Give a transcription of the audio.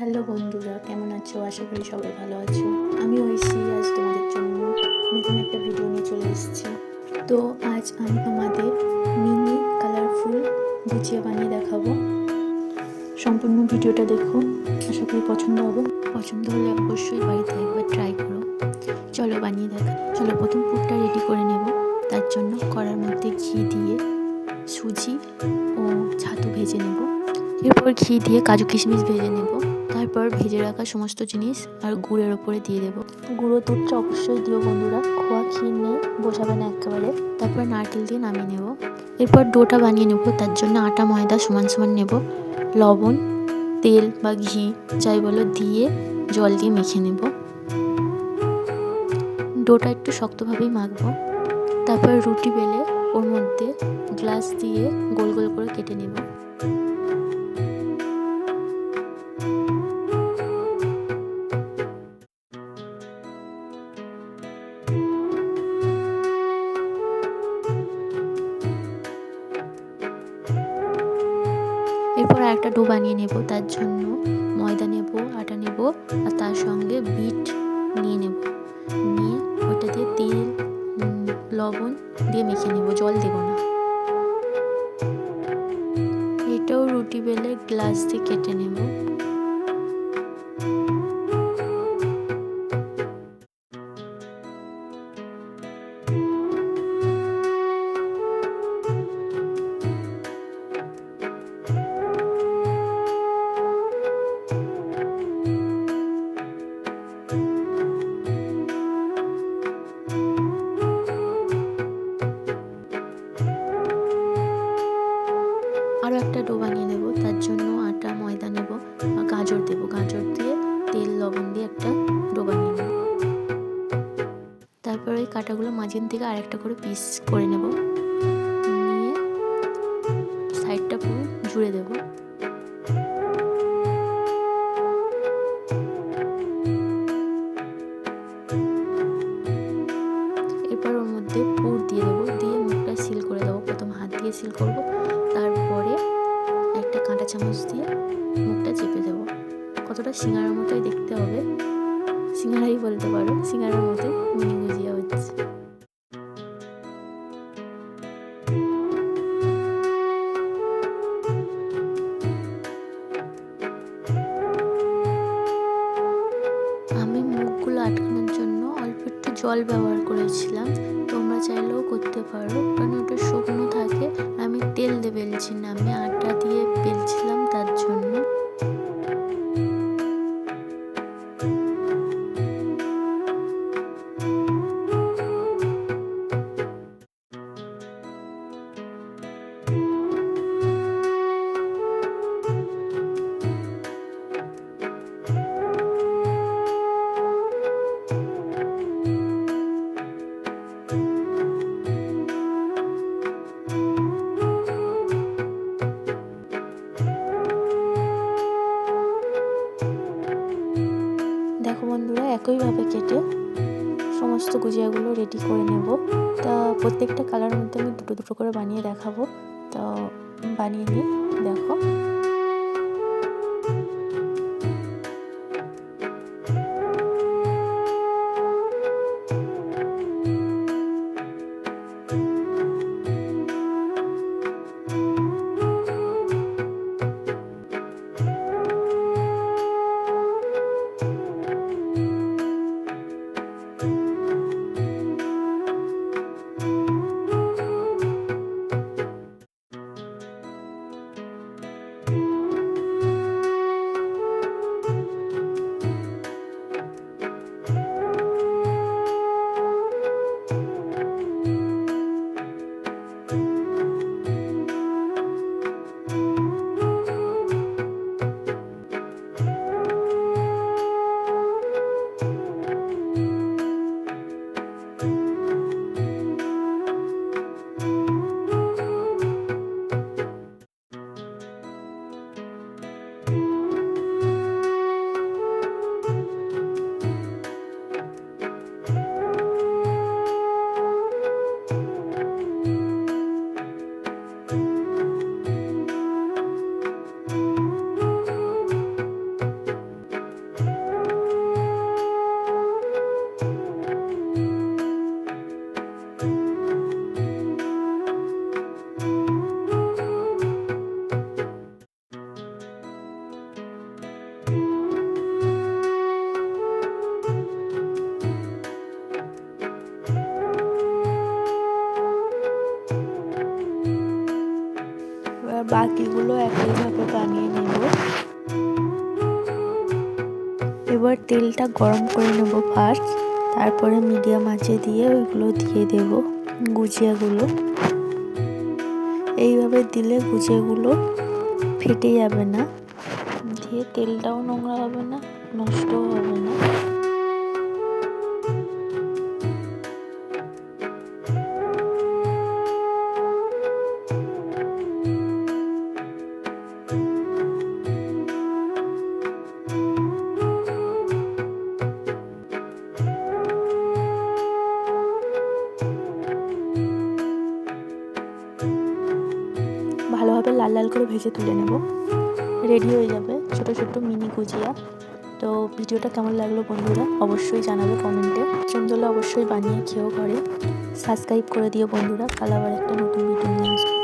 Hello বন্ধুরা, কেমন আছো? আশা করি সবাই ভালো আছো। আমি ঐশী আজ তোমাদের জন্য নতুন একটা ভিডিও নিয়ে চলে এসেছি। তো আজ আমি তোমাদের মিনি কালারফুল গুজিয়া বানিয়ে দেখাবো। সম্পূর্ণ ভিডিওটা দেখো, আশা করি পছন্দ হবে। পছন্দ হলে অবশ্যই বাড়িতে একবার ট্রাই করো। চলো বানিয়ে দেখা। চলো প্রথম পুরটা রেডি করে নেব। তার জন্য কড়ার মধ্যে ঘি দিয়ে সুজি ও ছাতু ভেজে নেব। এরপর ঘি দিয়ে কাজু কিশমিশ ভেজে নেব। তারপর ভেজে রাখা সমস্ত জিনিস আর গুড়ের ওপরে দিয়ে দেবো। গুঁড়ো দুধটা অবশ্যই দিও বন্ধুরা, খোয়া ক্ষীর নিয়ে বসাবে না একেবারে। তারপর নারকেল দিয়ে নামিয়ে নেব। এরপর ডোটা বানিয়ে নেব। তার জন্য আটা ময়দা সমান সমান নেব, লবণ, তেল বা ঘি যাই বলো দিয়ে জল দিয়ে মেখে নেব। ডোটা একটু শক্তভাবেই মাখবো। তারপর রুটি বেলে ওর মধ্যে গ্লাস দিয়ে গোল গোল করে কেটে নেব। এরপর একটা ডো বানিয়ে নেব। তার জন্য ময়দা নেব, আটা নেব আর তার সঙ্গে বিট নিয়ে নেব। নিয়ে ওইটা দিয়ে তেল লবণ দিয়ে মেখে নেব, জল দেব না। এটাও রুটি বেলে গ্লাস দিয়ে কেটে নেব। আরও একটা ডো বানিয়ে নেব। তার জন্য আটা ময়দা নেব, গাজর দেব, গাজর দিয়ে তেল লবণ দিয়ে একটা ডো বানিয়ে নেব। তারপর ওই কাটাগুলো মাঝখান থেকে আরেকটা করে পিস করে নেব, নিয়ে সাইডটা পুরো জুড়ে দেব। এরপর ওর মধ্যে পুর দিয়ে দেবো, দিয়ে মুখটা সিল করে দেবো। প্রথম হাত দিয়ে সিল করব, তারপরে একটা কাঁটা চামচ দিয়ে মুখটা চেপে দেবো। কতটা সিঙ্গারার মতোই দেখতে হবে, সিঙ্গারাই বলতে পারো, সিঙ্গারার মতোই মিনি গুজিয়া হচ্ছে। আমি মুখগুলো আটকানোর জন্য অল্প একটু জল ব্যবহার করেছিলাম, তোমরা চাইলেও করতে পারো, কারণ ওটা শুকনো থাকে। আমি তেল দিয়ে বেলছি না, আমি আটা দিয়ে বেলছিলাম, তার জন্য। দেখো বন্ধুরা, একইভাবে কেটে সমস্ত গুজিয়াগুলো রেডি করে নেব। তা প্রত্যেকটা কালার মধ্যে আমি দুটো দুটো করে বানিয়ে দেখাবো। তো বানিয়ে নিই, দেখো। বাকিগুলো একইভাবে বানিয়ে নেব। এবার তেলটা গরম করে নেব ফার্স্ট, তারপরে মিডিয়াম আঁচে দিয়ে ওইগুলো দিয়ে দেব গুজিয়াগুলো। এইভাবে দিলে গুজিয়াগুলো ফেটে যাবে না, দিয়ে তেলটাও নোংরা হবে না, নষ্টও হবে না। ভালোভাবে লাল লাল করে ভেজে তুলে নেব। রেডি হয়ে যাবে ছোট ছোট মিনি গুজিয়া। তো ভিডিওটা কেমন লাগলো বন্ধুরা অবশ্যই জানাবে কমেন্টে। পছন্দ হলে অবশ্যই বানিয়ে খেয়েও ঘরে। সাবস্ক্রাইব করে দিও বন্ধুরা, কাল আবার একটা নতুন ভিডিও নিয়ে আসবো।